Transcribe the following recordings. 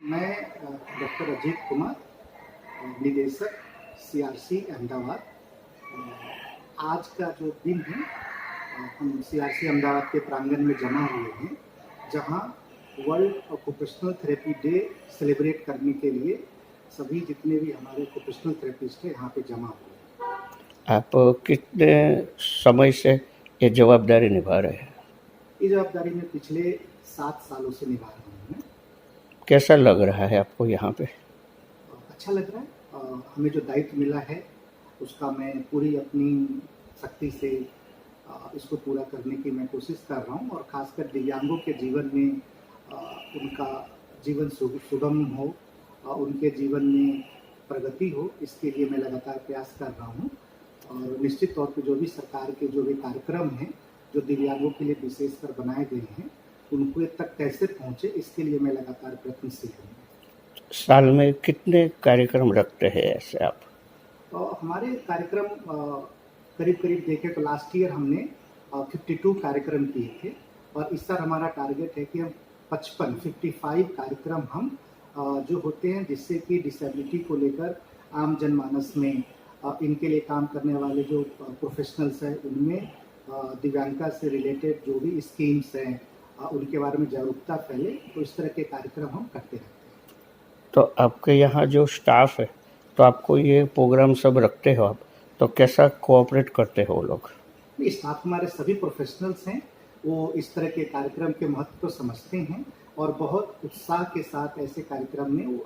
मैं डॉक्टर अजीत कुमार, निदेशक सीआरसी अहमदाबाद। आज का जो दिन है, हम सीआरसी अहमदाबाद के प्रांगण में जमा हुए हैं, जहां world occupational therapy day celebrate करने के लिए सभी जितने भी हमारे ऑक्यूपेशनल थेरेपिस्ट हैं यहाँ पे जमा हुए। आप कितने समय से ये जवाबदारी निभा रहे हैं? ये जवाबदारी मैं पिछले 7 सालों से निभा रहा हूँ। मैं कैसा लग रहा है आपको यहाँ पे? अच्छा लग रहा है। हमें जो दायित्व मिला है उसका मैं पूरी अपनी शक्ति से इसको पूरा करने की मैं कोशिश कर रहा हूँ, और ख़ासकर दिव्यांगों के जीवन में उनका जीवन सुगम हो, उनके जीवन में प्रगति हो, इसके लिए मैं लगातार प्रयास कर रहा हूँ। और निश्चित तौर पे जो भी सरकार के जो भी कार्यक्रम हैं जो दिव्यांगों के लिए विशेषकर बनाए गए हैं, उनको तक कैसे पहुँचे, इसके लिए मैं लगातार प्रयत्नशील हूँ। साल में कितने कार्यक्रम रखते हैं ऐसे आप? हमारे कार्यक्रम करीब करीब देखें तो लास्ट ईयर हमने 52 कार्यक्रम किए थे, और इस साल हमारा टारगेट है कि हम 55 कार्यक्रम हम जो होते हैं जिससे कि डिसेबिलिटी को लेकर आम जनमानस में इनके लिए काम करने वाले जो प्रोफेशनल्स हैं उनमें दिव्यांगता से रिलेटेड जो भी स्कीम्स हैं उनके बारे में जागरूकता फैले, तो इस तरह के कार्यक्रम हम करते रहते हैं। तो आपके यहाँ जो स्टाफ है, तो आपको ये प्रोग्राम सब रखते हो आप, तो कैसा कोऑपरेट करते हो वो लोग? स्टाफ हमारे सभी प्रोफेशनल्स हैं, वो इस तरह के कार्यक्रम के महत्व को समझते हैं और बहुत उत्साह के साथ ऐसे कार्यक्रम में वो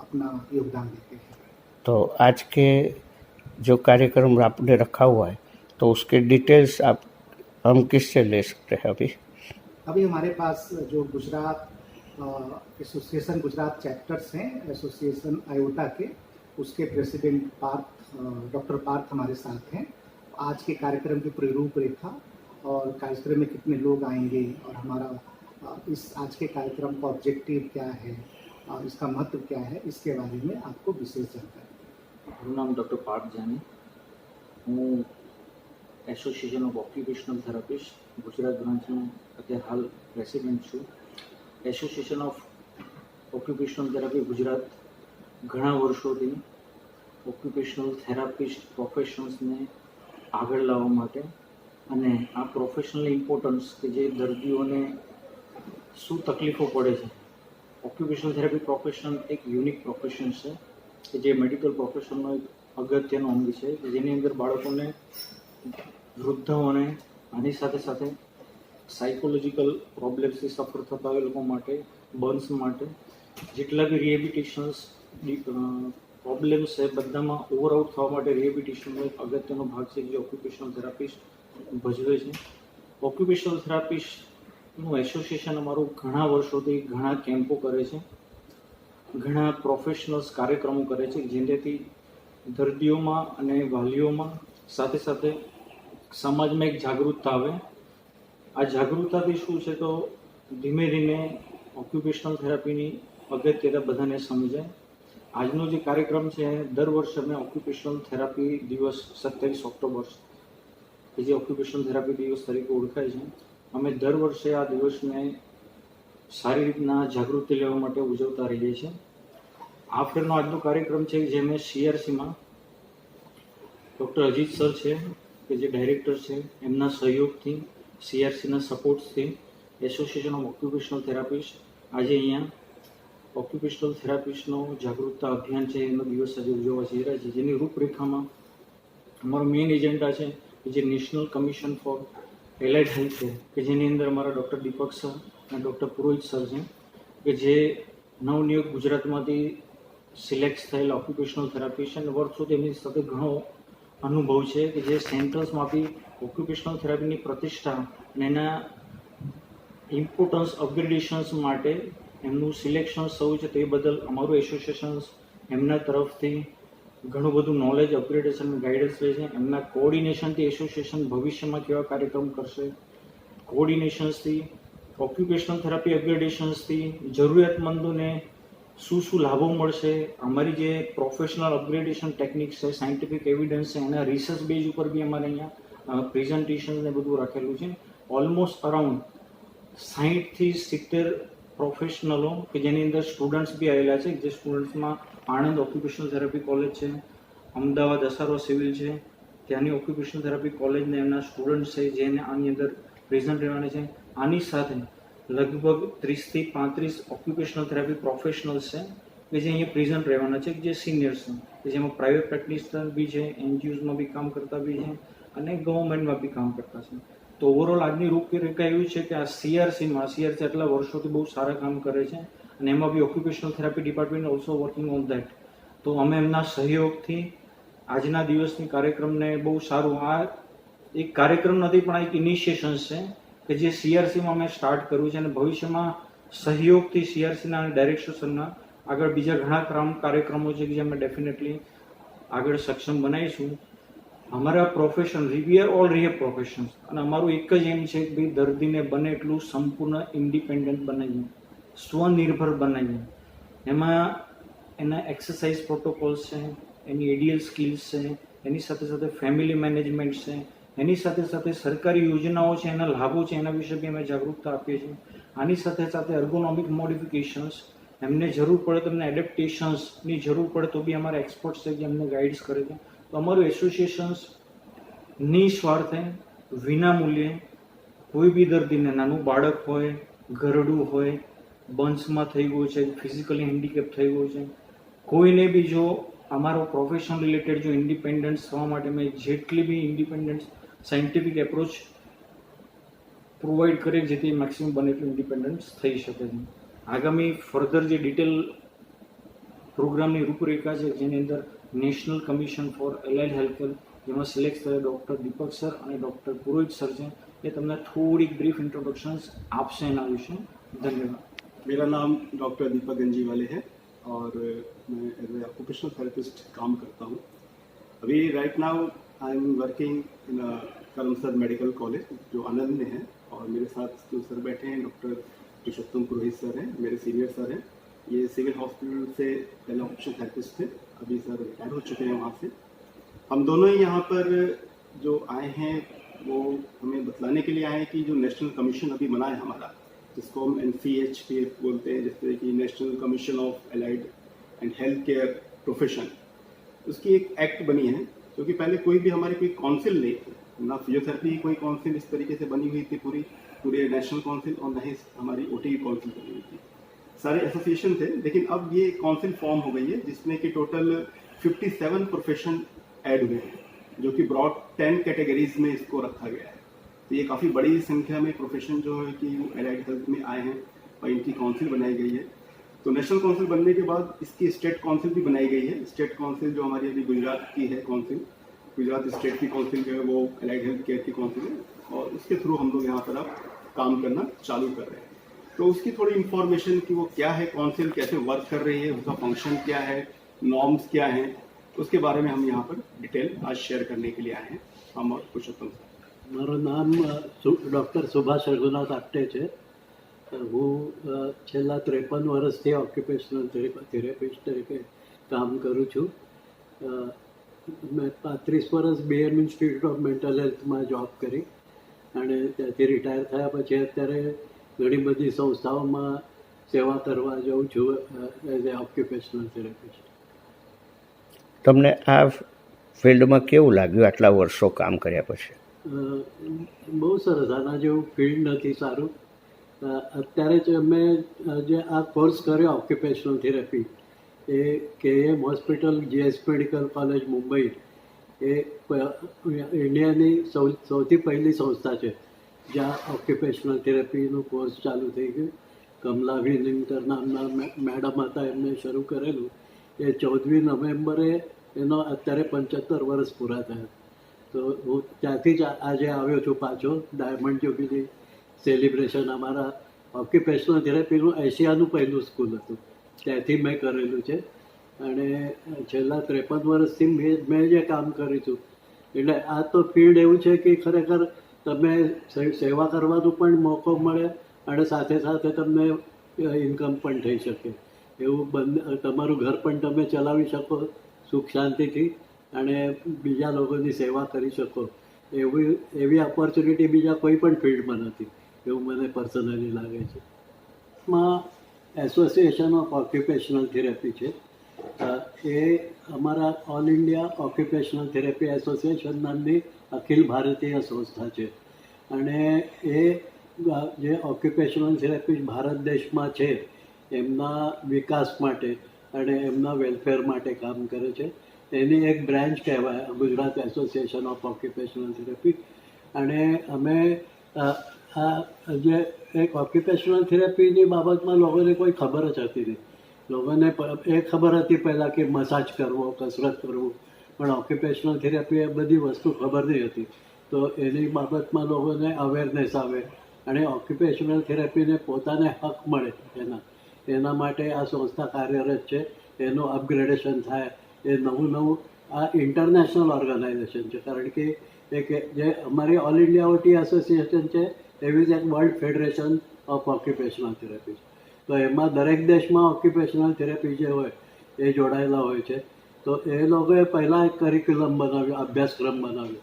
अपना योगदान देते हैं। तो आज के जो कार्यक्रम आपने रखा हुआ है, तो उसके डिटेल्स आप हम किससे ले सकते हैं अभी हमारे पास जो गुजरात एसोसिएशन गुजरात चैप्टर्स हैं, एसोसिएशन आयोटा के, उसके प्रेसिडेंट डॉक्टर पार्थ हमारे साथ हैं। आज के कार्यक्रम की पूरी रूपरेखा और कार्यक्रम में कितने लोग आएंगे और हमारा इस आज के कार्यक्रम का ऑब्जेक्टिव क्या है, इसका महत्व क्या है, इसके बारे में आपको विशेष जानकारी। મારું નામ ડૉક્ટર પાર્થ જાની, હું association of occupational therapist Gujarat બ્રાન્ચનું અત્યારે હાલ પ્રેસિડેન્ટ છું. Association of occupational therapy Gujarat ઘણા વર્ષોથી ઓક્યુપેશનલ થેરાપિસ્ટ પ્રોફેશનલ્સને આગળ લાવવા માટે અને આ પ્રોફેશનલ ઇમ્પોર્ટન્સ કે જે દર્દીઓને શું તકલીફો પડે છે, ઓક્યુપેશનલ થેરાપી પ્રોફેશન એક યુનિક પ્રોફેશન છે કે જે મેડિકલ પ્રોફેશનનો એક અગત્યનો અંગ છે, જેની અંદર બાળકોને, વૃદ્ધાઓને, આની સાથે સાથે સાયકોલોજીકલ પ્રોબ્લેમ્સથી સફર થતા હોય લોકો માટે, બર્ન્સ માટે જેટલા બી રિહેબિલિટેશન્સ પ્રોબ્લેમ્સ છે બધામાં ઓવરઆઉટ થવા માટે રિહેબિલિટેશનનો એક અગત્યનો ભાગ છે જે ઓક્યુપેશનલ થેરાપિસ્ટ ભજવે છે. ઓક્યુપેશનલ થેરાપિસ્ટનું એસોસિએશન અમારું ઘણા વર્ષોથી ઘણા કેમ્પો કરે છે, ઘણા પ્રોફેશનલ્સ કાર્યક્રમો કરે છે, જેનાથી દર્દીઓમાં અને વાલીઓમાં સાથે સાથે સમાજમાં એક જાગૃતતા આવે. આ જાગૃતતાથી શું છે તો ધીમે ધીમે ઓક્યુપેશનલ થેરાપીની અગત્યતા બધાને સમજાય. આજનો જે કાર્યક્રમ છે, દર વર્ષે અમે ઓક્યુપેશનલ થેરાપી દિવસ 27 ઓક્ટોબર કે જે ઓક્યુપેશનલ થેરાપી દિવસ તરીકે ઓળખાય છે, અમે દર વર્ષે આ દિવસને સારી રીતના જાગૃતિ લેવા માટે ઉજવતા રહીએ છીએ. આ ફેરનો આજનો કાર્યક્રમ છે જે મેં સીઆરસીમાં ડૉક્ટર અજીત સર છે કે જે ડાયરેક્ટર છે, એમના સહયોગથી, સીઆરસીના સપોર્ટથી એસોસિએશન ઓફ ઓક્યુપેશનલ થેરાપિસ્ટ આજે અહીંયા ઓક્યુપેશનલ થેરાપિસ્ટનો જાગૃતતા અભિયાન છે એનો દિવસ આજે ઉજવવા જઈ રહ્યા છે, જેની રૂપરેખામાં અમારો મેઇન એજન્ડા છે કે જે national commission four allied health છે કે જેની અંદર અમારા ડૉક્ટર દીપક સર અને ડૉક્ટર પુરોહિત સર છે કે જે નવનિયોગ ગુજરાતમાંથી સિલેક્ટ થયેલા ઓક્યુપેશનલ થેરાપિસ્ટ અને વર્ષોથી એમની સાથે ઘણો અનુભવ છે કે જે સેન્ટર્સમાંથી ઓક્યુપેશનલ થેરાપીની પ્રતિષ્ઠા અને એના ઇમ્પોર્ટન્સ અપગ્રેડેશન્સ માટે એમનું સિલેક્શન થયું છે. તે બદલ અમારું એસોસિએશન એમના તરફથી ઘણું બધું નોલેજ અપગ્રેડેશન ગાઈડન્સ લે છે. એમના કોઓર્ડિનેશનથી એસોસિએશન ભવિષ્યમાં કેવા કાર્યક્રમ કરશે, કોઓર્ડિનેશન્સથી, ઓક્યુપેશનલ થેરાપી અપગ્રેડેશન્સથી જરૂરિયાતમંદોને શું શું લાભો મળશે, અમારી જે પ્રોફેશનલ અપગ્રેડેશન ટેકનિક્સ છે, સાયન્ટિફિક એવિડન્સ છે, એના રિસર્ચ બેઝ ઉપર બી અમારે અહીંયા પ્રેઝન્ટેશન ને બધું રાખેલું છે. ઓલમોસ્ટ અરાઉન્ડ 60 થી 70 પ્રોફેશનલો કે જેની અંદર સ્ટુડન્ટ્સ બી આવેલા છે, જે સ્ટુડન્ટ્સમાં આણંદ ઓક્યુપેશનલ થેરાપી કોલેજ છે, અમદાવાદ અસારો સિવિલ છે, ત્યાંની ઓક્યુપેશનલ થેરાપી કોલેજને એમના સ્ટુડન્ટ્સ છે જેને આની અંદર પ્રેઝન્ટ રહેવાના છે. આની સાથે લગભગ 30 થી 35 ઓક્યુપેશનલ થેરાપી પ્રોફેશનલ્સ છે કે જે અહીંયા પ્રેઝન્ટ રહેવાના છે, જે સિનિયર્સ છે, કે જેમાં પ્રાઇવેટ પ્રેક્ટિશનર બી છે, એનજીઓઝમાં બી કામ કરતા બી છે અને ગવર્મેન્ટમાં બી કામ કરતા છે. તો ઓવરઓલ આજની રૂપરેખા એવી છે કે આ સીઆરસી આટલા વર્ષોથી બહુ સારા કામ કરે છે અને એમાં બી occupational therapy department also working on that. તો અમે એમના સહયોગથી આજના દિવસની કાર્યક્રમને બહુ સારું, આ એક કાર્યક્રમ નથી પણ આ એક ઇનિશિએશન્સ છે કે જે સીઆરસીમાં અમે સ્ટાર્ટ કર્યું છે અને ભવિષ્યમાં સહયોગથી સીઆરસીના અને ડાયરેક્ટરના આગળ બીજા ઘણા કાર્યક્રમો છે કે જે અમે ડેફિનેટલી આગળ સક્ષમ બનાવીશું. અમારા profession we are all real professions અને અમારું એક જ એમ છે કે ભાઈ દર્દીને બને એટલું સંપૂર્ણ ઇન્ડિપેન્ડન્ટ બનાવીએ, સ્વનિર્ભર બનાવીએ. એમાં એના એક્સરસાઇઝ પ્રોટોકોલ્સ છે, એની એડીએલ સ્કિલ્સ છે, એની સાથે સાથે ફેમિલી મેનેજમેન્ટ છે, એની સાથે સાથે સરકારી યોજનાઓ છે, એના લાભો છે, એના વિશે બી અમે જાગૃતતા આપીએ છીએ. આની સાથે સાથે એર્ગોનોમિક મોડિફિકેશન્સ, એમને જરૂર પડે તો એમને એડેપ્ટેશન્સની જરૂર પડે તો બી અમારા એક્સપર્ટ્સ છે જે અમને ગાઈડ્સ કરે છે. તો અમારું એસોસિએશન્સ નિસ્વાર્થે વિનામૂલ્યે કોઈ બી દર્દીને, નાનું બાળક હોય, ઘરડું હોય, બંસમાં થઈ ગયું છે, ફિઝિકલી હેન્ડીકેપ થઈ ગયું છે, કોઈને બી જો અમારો પ્રોફેશન રિલેટેડ જો ઇન્ડિપેન્ડન્સ થવા માટે મેં જેટલી બી ઇન્ડિપેન્ડન્સ સાયન્ટિફિક એપ્રોચ પ્રોવાઈડ કરે જેથી મેક્સિમમ બને એટલું ઇન્ડિપેન્ડન્સ થઈ શકે છે. આગામી ફર્ધર જે ડિટેલ પ્રોગ્રામની રૂપરેખા છે જેની અંદર national commission four allied healthcare, જેમાં સિલેક્ટ થયેલા ડૉક્ટર દીપક સર અને ડૉક્ટર પુરોહિત સર છે, એ તમને થોડીક બ્રીફ इंट्रोडक्शंस आपसे एना विषय. धन्यवाद. मेरा नाम डॉक्टर दीपक गंजीवाले है और मैं एज ए ऑक्यूपेशनल थेरेपिस्ट काम करता हूँ. अभी right now I am working in Karamsad medical college जो आनंद में है और मेरे साथ जो सर बैठे हैं डॉक्टर पुरुषोत्तम पुरोहित सर हैं, मेरे सीनियर सर हैं. ये सिविल हॉस्पिटल से पहले ऑक्यूपेशनल थेरेपिस्ट थे, अभी सर रिटायर हो चुके हैं वहाँ से. हम दोनों ही यहाँ पर जो आए हैं वो हमें बतलाने के लिए आए हैं कि जो नेशनल कमीशन अभी बना है हमारा, जिसको हम NCHPF बोलते हैं, जिस तरह की national commission of allied and health care profession, उसकी एक एक्ट बनी है. क्योंकि पहले कोई भी हमारी कोई काउंसिल नहीं थी, ना फिजियोथेरेपी कोई काउंसिल इस तरीके से बनी हुई थी पूरी नेशनल काउंसिल, और ना ही हमारी OT काउंसिल बनी हुई थी. सारे एसोसिएशन थे, लेकिन अब ये काउंसिल फॉर्म हो गई है जिसमें कि टोटल 57 प्रोफेशन ऐड हुए हैं, जो कि ब्रॉड 10 कैटेगरीज में इसको रखा गया है. तो ये काफ़ी बड़ी संख्या में प्रोफेशन जो है कि एलाइड हेल्थ में आए हैं और इनकी काउंसिल बनाई गई है. तो नेशनल काउंसिल बनने के बाद इसकी स्टेट काउंसिल भी बनाई गई है. स्टेट काउंसिल जो हमारी अभी गुजरात की है काउंसिल, गुजरात स्टेट की काउंसिल जो है वो एलाइड हेल्थ केयर की काउंसिल है और उसके थ्रू हम लोग यहाँ पर अब काम करना चालू कर रहे हैं. तो उसकी थोड़ी इन्फॉर्मेशन कि वो क्या है काउंसिल, कैसे वर्क कर रही है, उसका फंक्शन क्या है, नॉर्म्स क्या हैं, उसके बारे में हम यहाँ पर डिटेल आज शेयर करने के लिए आए हैं, हम और पुरुषोत्तम सर. મારું નામ ડૉક્ટર સુભાષ રઘુનાથ આપટે છે. હું છેલ્લા 53 વર્ષથી ઓક્યુપેશનલ થેરેપિસ્ટ તરીકે કામ કરું છું. મેં 35 વર્ષ BM ઇન્સ્ટિટ્યૂટ ઓફ મેન્ટલ હેલ્થમાં જોબ કરી અને ત્યાંથી રિટાયર થયા પછી અત્યારે ઘણી બધી સંસ્થાઓમાં સેવા કરવા જાઉં છું એઝ એ ઓક્યુપેશનલ થેરેપિસ્ટ. તમને આ ફિલ્ડમાં કેવું લાગ્યું આટલા વર્ષો કામ કર્યા પછી? બહુ સરસ, આના જેવું ફિલ્ડ નથી સારું. અત્યારે જ મેં જે આ કોર્સ કર્યો ઓક્યુપેશનલ થેરેપી એ KM hospital GS medical college Mumbai, એ ઇન્ડિયાની સૌથી પહેલી સંસ્થા છે જ્યાં ઓક્યુપેશનલ થેરેપીનું કોર્સ ચાલુ થઈ ગયું. કમલા વિનિંગર નામના મેડમ હતા, એમને શરૂ કરેલું. એ 14મી નવેમ્બરે એનો અત્યારે 75 વર્ષ પૂરા થયા. તો હું ત્યાંથી જ આજે આવ્યો છું પાછો. ડાયમંડ જ્યુબિલી સેલિબ્રેશન અમારા ઓક્યુપેશનલ થેરેપીનું એશિયાનું પહેલું સ્કૂલ હતું, ત્યાંથી મેં કરેલું છે. અને છેલ્લા 53 વર્ષથી મેં જે કામ કર્યું છું, એટલે આ તો ફિલ્ડ એવું છે કે ખરેખર તમે સેવા કરવાનો પણ મોકો મળે અને સાથે સાથે તમને ઇન્કમ પણ થઈ શકે એવું બંને, તમારું ઘર પણ તમે ચલાવી શકો સુખ શાંતિથી અને બીજા લોકોની સેવા કરી શકો. એવી ઓપોર્ચ્યુનિટી બીજા કોઈ પણ ફિલ્ડમાં નથી એવું મને પર્સનલી લાગે છે. ભારતમાં એસોસિએશન ઓફ ઓક્યુપેશનલ થેરેપી છે. એ અમારા all India occupational therapy association નામની અખિલ ભારતીય સંસ્થા છે. અને એ જે ઓક્યુપેશનલ થેરેપી ભારત દેશમાં છે એમના વિકાસ માટે અને એમના વેલફેર માટે કામ કરે છે. એની એક બ્રાન્ચ કહેવાય Gujarat association of occupational therapy. અને અમે આ જે એક ઓક્યુપેશનલ થેરેપીની બાબતમાં લોકોને કોઈ ખબર જ હતી નહીં. લોકોને એ ખબર હતી પહેલાં કે મસાજ કરવો, કસરત કરવું, પણ ઓક્યુપેશનલ થેરેપી એ બધી વસ્તુ ખબર નહીં હતી. તો એની બાબતમાં લોકોને અવેરનેસ આવે અને ઓક્યુપેશનલ થેરેપીને પોતાને હક મળે એના માટે આ સંસ્થા કાર્યરત છે. એનું અપગ્રેડેશન થાય, એ નવું આ ઇન્ટરનેશનલ ઓર્ગેનાઇઝેશન છે. કારણ કે એક જે અમારી ઓલ ઇન્ડિયા ઓટી એસોસિએશન છે એવી જ એક world federation of occupational therapy છે. તો એમાં દરેક દેશમાં ઓક્યુપેશનલ થેરેપી જે હોય એ જોડાયેલા હોય છે. તો એ લોકોએ પહેલાં એક કરિક્યુલમ બનાવ્યો, અભ્યાસક્રમ બનાવ્યો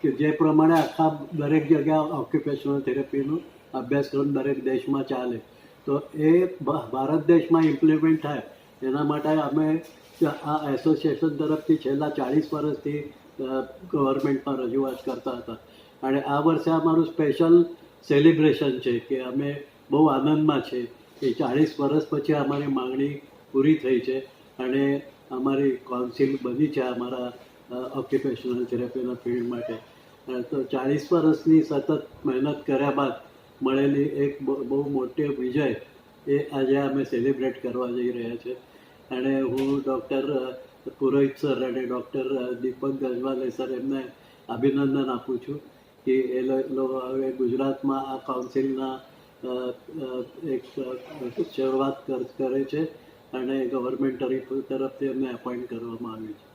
કે જે પ્રમાણે આખા દરેક જગ્યા ઓક્યુપેશનલ થેરેપીનું અભ્યાસક્રમ દરેક દેશમાં ચાલે. તો એ ભારત દેશમાં ઇમ્પ્લિમેન્ટ થાય એના માટે અમે આ એસોસિએશન તરફથી છેલ્લા 40 વર્ષથી ગવર્મેન્ટમાં રજૂઆત કરતા હતા. અને આ વર્ષે અમારું સ્પેશિયલ સેલિબ્રેશન છે કે અમે બહુ આનંદમાં છે કે 40 વર્ષ પછી અમારી માંગણી પૂરી થઈ છે અને અમારી કાઉન્સિલ બની છે અમારા ઓક્યુપેશનલ થેરેપીના ફિલ્ડ માટે. તો 40 વર્ષની સતત મહેનત કર્યા બાદ મળેલી એક બહુ મોટી વિજય એ આજે અમે સેલિબ્રેટ કરવા જઈ રહ્યા છે. અને હું ડૉક્ટર પુરોહિત સર અને ડૉક્ટર દીપક ગંજવાલે સર એમને અભિનંદન આપું છું કે એ લોકો હવે ગુજરાતમાં આ કાઉન્સિલના એક શરૂઆત કરે છે અને ગવર્મેન્ટ તરફથી એમને એપોઇન્ટ કરવામાં આવ્યું છે.